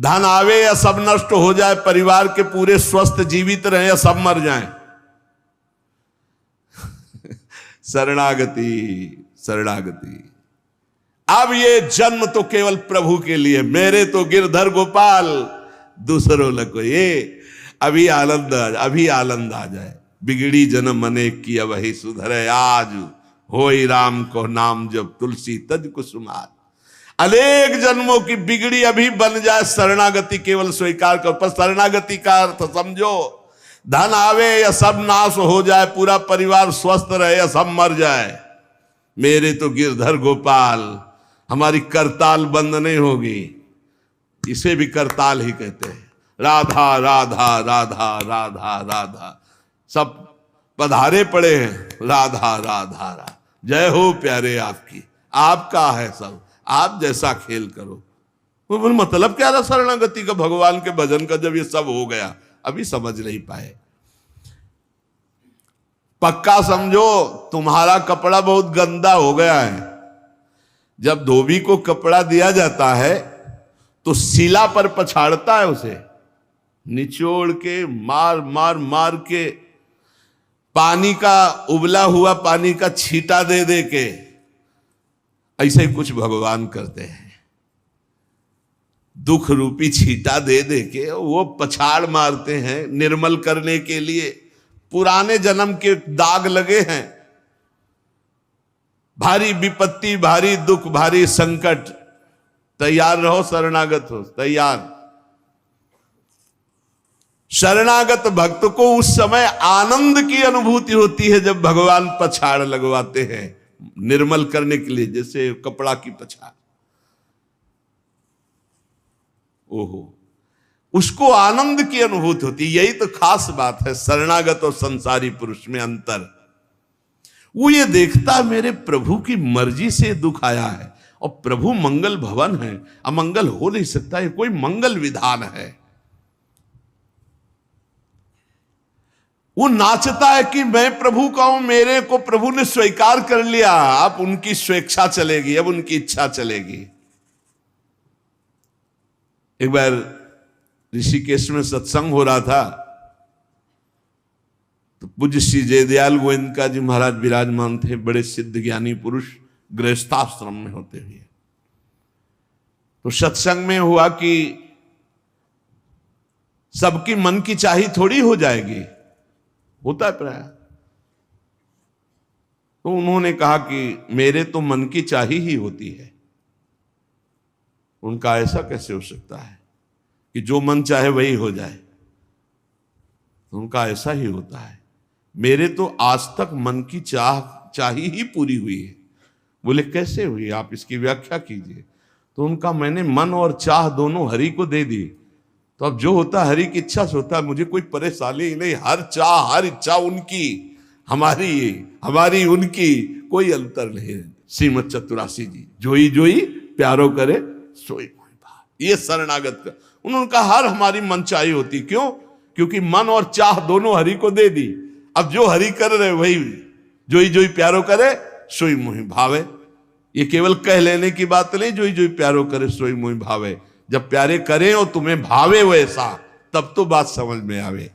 धन आवे या सब नष्ट हो जाए, परिवार के पूरे स्वस्थ जीवित रहे या सब मर जाएं, शरणागति शरणागति। अब ये जन्म तो केवल प्रभु के लिए, मेरे तो गिरधर गोपाल दूसरों लगो। ये अभी आनंद आ जाए। बिगड़ी जन्म अनेक की वही सुधरे, आज होई राम को नाम जब तुलसी तज कुसुमार। अनेक जन्मों की बिगड़ी अभी बन जाए, शरणागति केवल स्वीकार कर। पर शरणागति का अर्थ समझो, धन आवे या सब नाश हो जाए, पूरा परिवार स्वस्थ रहे या सब मर जाए, मेरे तो गिरधर गोपाल, हमारी करताल बंद नहीं होगी। इसे भी करताल ही कहते हैं। राधा राधा राधा राधा राधा, सब पधारे पड़े हैं, राधा राधा राधा, जय हो प्यारे आपकी, आपका है सब, आप जैसा खेल करो। वो मतलब क्या रहा शरणागति का, भगवान के भजन का, जब ये सब हो गया अभी समझ नहीं पाए। पक्का समझो तुम्हारा कपड़ा बहुत गंदा हो गया है। जब धोबी को कपड़ा दिया जाता है तो शिला पर पछाड़ता है, उसे निचोड़ के मार मार मार के, पानी का उबला हुआ पानी का छींटा दे दे के, ऐसे ही कुछ भगवान करते हैं। दुख रूपी छींटा दे दे के वो पछाड़ मारते हैं निर्मल करने के लिए। पुराने जन्म के दाग लगे हैं, भारी विपत्ति, भारी दुख, भारी संकट, तैयार रहो, शरणागत हो, तैयार। शरणागत भक्त को उस समय आनंद की अनुभूति होती है जब भगवान पछाड़ लगवाते हैं निर्मल करने के लिए, जैसे कपड़ा की पछाड़। ओहो, उसको आनंद की अनुभूति होती। यही तो खास बात है शरणागत और संसारी पुरुष में अंतर। वो ये देखता है मेरे प्रभु की मर्जी से दुख आया है, और प्रभु मंगल भवन है, अमंगल हो नहीं सकता, ये कोई मंगल विधान है। वो नाचता है कि मैं प्रभु का हूं, मेरे को प्रभु ने स्वीकार कर लिया, अब उनकी स्वेच्छा चलेगी, अब उनकी इच्छा चलेगी। एक बार ऋषिकेश में सत्संग हो रहा था, तो पूज्य श्री जयदयाल गोविंद जी महाराज विराजमान थे, बड़े सिद्ध ज्ञानी पुरुष, गृहस्थाश्रम में होते हुए। तो सत्संग में हुआ कि सबकी मन की चाही थोड़ी हो जाएगी, होता है प्राय। तो उन्होंने कहा कि मेरे तो मन की चाही ही होती है। उनका ऐसा कैसे हो सकता है कि जो मन चाहे वही हो जाए? उनका ऐसा ही होता है, मेरे तो आज तक मन की चाही ही पूरी हुई है। बोले कैसे हुई, आप इसकी व्याख्या कीजिए। तो उनका मैंने मन और चाह दोनों हरि को दे दी, तो अब जो होता हरि की इच्छा से होता है, मुझे कोई परेशानी ही नहीं। हर चाह हर इच्छा उनकी, हमारी उनकी, कोई अंतर नहीं। श्रीमद चतुरासी जी, जोई जोई प्यारो करे सोई मोहि भाव। ये शरणागत का उन्होंने कहा हर हमारी मन चाही होती। क्यों? क्योंकि मन और चाह दोनों हरि को दे दी। अब जो हरि कर रहे वही, जोई जोई प्यारो करे सोई मोहि भावे। ये केवल कह लेने की बात नहीं, जोई जोई प्यारो करे सोई मोहि भावे। जब प्यारे करें और तुम्हें भावे वैसा, तब तो बात समझ में आवे।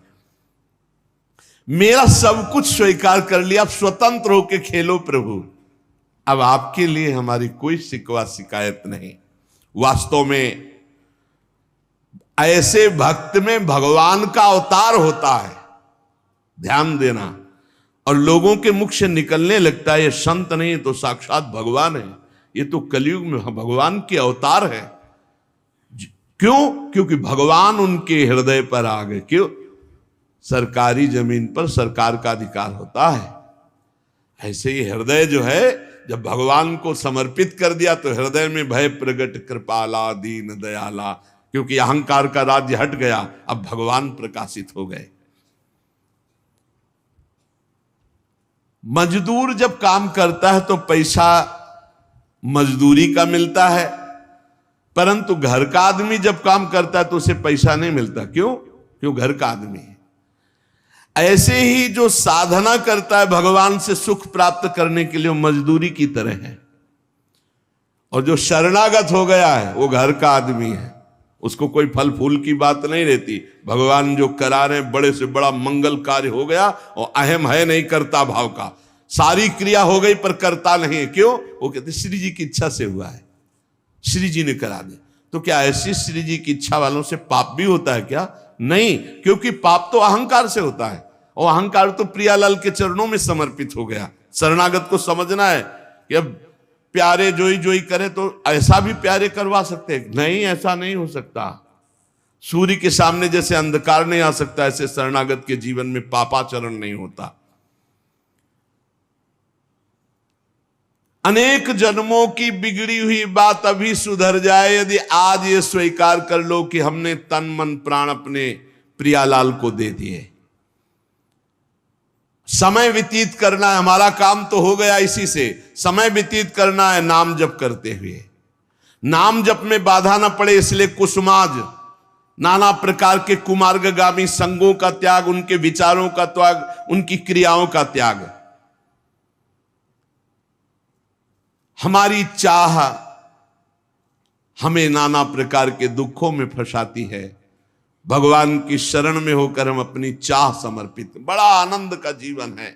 मेरा सब कुछ स्वीकार कर लिया, अब स्वतंत्र होके खेलो प्रभु। अब आपके लिए हमारी कोई शिकवा शिकायत नहीं। वास्तव में ऐसे भक्त में भगवान का अवतार होता है, ध्यान देना। और लोगों के मुख से निकलने लगता है ये संत नहीं तो साक्षात भगवान है, ये तो कलयुग में भगवान के अवतार है। क्यों? क्योंकि भगवान उनके हृदय पर आ गए। क्यों? सरकारी जमीन पर सरकार का अधिकार होता है। ऐसे ही हृदय जो है, जब भगवान को समर्पित कर दिया तो हृदय में भय प्रगट कृपाला दीन दयाला, क्योंकि अहंकार का राज्य हट गया, अब भगवान प्रकाशित हो गए। मजदूर जब काम करता है तो पैसा मजदूरी का मिलता है, परंतु घर का आदमी जब काम करता है तो उसे पैसा नहीं मिलता। क्यों? क्यों घर का आदमी है। ऐसे ही जो साधना करता है भगवान से सुख प्राप्त करने के लिए, वो मजदूरी की तरह है। और जो शरणागत हो गया है वो घर का आदमी है, उसको कोई फल फूल की बात नहीं रहती। भगवान जो करा रहे बड़े से बड़ा मंगल कार्य हो गया और अहम है नहीं करता भाव का, सारी क्रिया हो गई पर करता नहीं है। क्यों? वो कहते श्री जी की इच्छा से हुआ है, श्री जी ने करा दे। तो क्या ऐसी श्री जी की इच्छा वालों से पाप भी होता है क्या? नहीं, क्योंकि पाप तो अहंकार से होता है और अहंकार तो प्रियालाल के चरणों में समर्पित हो गया। शरणागत को समझना है कि अब प्यारे जोई जोई करे तो ऐसा भी प्यारे करवा सकते हैं? नहीं, ऐसा नहीं हो सकता। सूर्य के सामने जैसे अंधकार नहीं आ सकता, ऐसे शरणागत के जीवन में पापाचरण नहीं होता। अनेक जन्मों की बिगड़ी हुई बात अभी सुधर जाए यदि आज ये स्वीकार कर लो कि हमने तन मन प्राण अपने प्रियालाल को दे दिए। समय व्यतीत करना है, हमारा काम तो हो गया इसी से। समय व्यतीत करना है नाम जप करते हुए, नाम जप में बाधा ना पड़े इसलिए कुसुमाज, नाना प्रकार के कुमार्गगामी संगों का त्याग, उनके विचारों का त्याग, उनकी क्रियाओं का त्याग। हमारी चाह हमें नाना प्रकार के दुखों में फंसाती है। भगवान की शरण में होकर हम अपनी चाह समर्पित, बड़ा आनंद का जीवन है।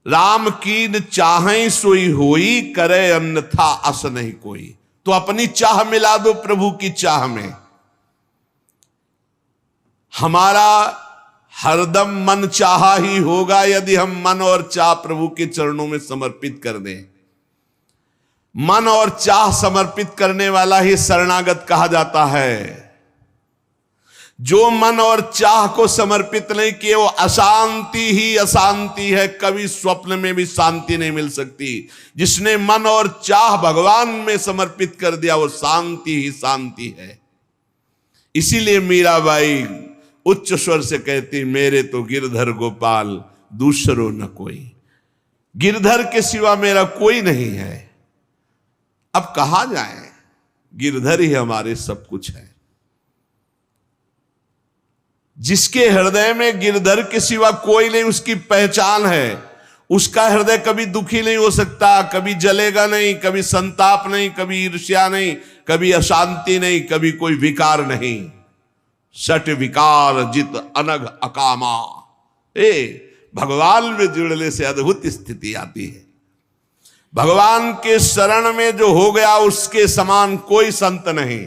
राम कीन चाहें सोई होई, करे अन्यथा अस नहीं कोई। तो अपनी चाह मिला दो प्रभु की चाह में। हमारा हरदम मन चाहा ही होगा यदि हम मन और चाह प्रभु के चरणों में समर्पित कर दें। मन और चाह समर्पित करने वाला ही शरणागत कहा जाता है। जो मन और चाह को समर्पित नहीं किए वो अशांति ही अशांति है, कभी स्वप्न में भी शांति नहीं मिल सकती। जिसने मन और चाह भगवान में समर्पित कर दिया वो शांति ही शांति है। इसीलिए मीराबाई उच्च स्वर से कहती, मेरे तो गिरधर गोपाल दूसरो न कोई। गिरधर के सिवा मेरा कोई नहीं है। अब कहा जाए, गिरधर ही हमारे सब कुछ है। जिसके हृदय में गिरधर के सिवा कोई नहीं, उसकी पहचान है। उसका हृदय कभी दुखी नहीं हो सकता, कभी जलेगा नहीं, कभी संताप नहीं, कभी ईर्ष्या नहीं, कभी अशांति नहीं, कभी कोई विकार नहीं। सट विकार जित अनग अकामा। भगवान में जुड़ने से अद्भुत स्थिति आती है। भगवान के शरण में जो हो गया उसके समान कोई संत नहीं।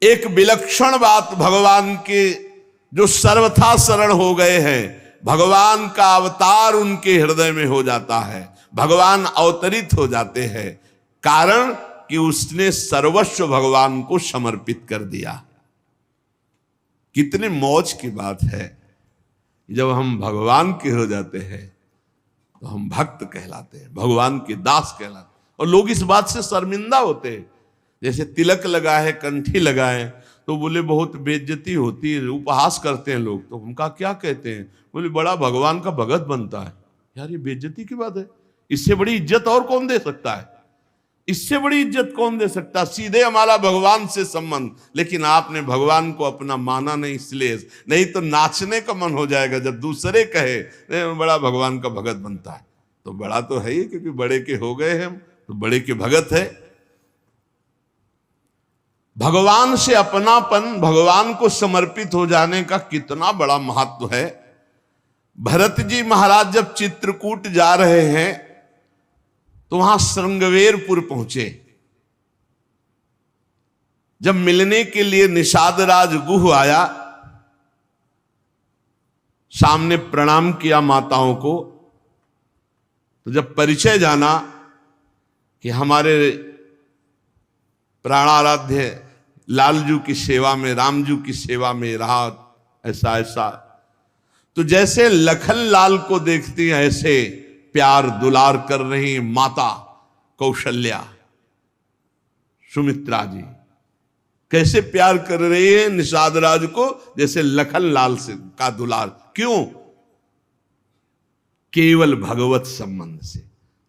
एक विलक्षण बात, भगवान के जो सर्वथा शरण हो गए हैं, भगवान का अवतार उनके हृदय में हो जाता है, भगवान अवतरित हो जाते हैं। कारण कि उसने सर्वस्व भगवान को समर्पित कर दिया। कितने मौज की बात है, जब हम भगवान के हो जाते हैं तो हम भक्त कहलाते हैं, भगवान के दास कहलाते हैं। और लोग इस बात से शर्मिंदा होते हैं। जैसे तिलक लगाए, कंठी लगाए तो बोले बहुत बेइज्जती होती है, उपहास करते हैं लोग। तो उनका क्या कहते हैं? बोले बड़ा भगवान का भगत बनता है। यार ये बेइज्जती की बात है। इससे बड़ी इज्जत और कौन दे सकता है? इससे बड़ी इज्जत कौन दे सकता? सीधे हमारा भगवान से संबंध। लेकिन आपने भगवान को अपना माना नहीं, इसलिए नहीं तो नाचने का मन हो जाएगा जब दूसरे कहे बड़ा भगवान का भगत बनता है। तो बड़ा तो है ही, क्योंकि बड़े के हो गए हम तो बड़े के भगत है। भगवान से अपनापन, भगवान को समर्पित हो जाने का कितना बड़ा महत्व है। भरत जी महाराज जब चित्रकूट जा रहे हैं तो वहां श्रृंगवेरपुर पहुंचे। जब मिलने के लिए निषाद राज गुह आया, सामने प्रणाम किया माताओं को। तो जब परिचय जाना कि हमारे प्राणाराध्य लालजू की सेवा में, रामजू की सेवा में रहा, ऐसा ऐसा, तो जैसे लखन लाल को देखती हैं ऐसे प्यार दुलार कर रही माता कौशल्या, सुमित्रा जी कैसे प्यार कर रही है निषाद राज को, जैसे लखन लाल से का दुलार। क्यों? केवल भगवत संबंध से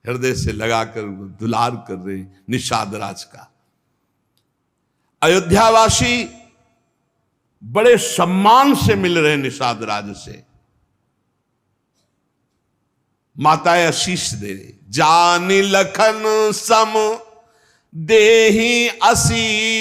हृदय से लगाकर दुलार कर रहे निषाद राज का। अयोध्यावासी बड़े सम्मान से मिल रहे निषाद राज से। माताएं आशीष दे रही, जानी लखन सम देही असी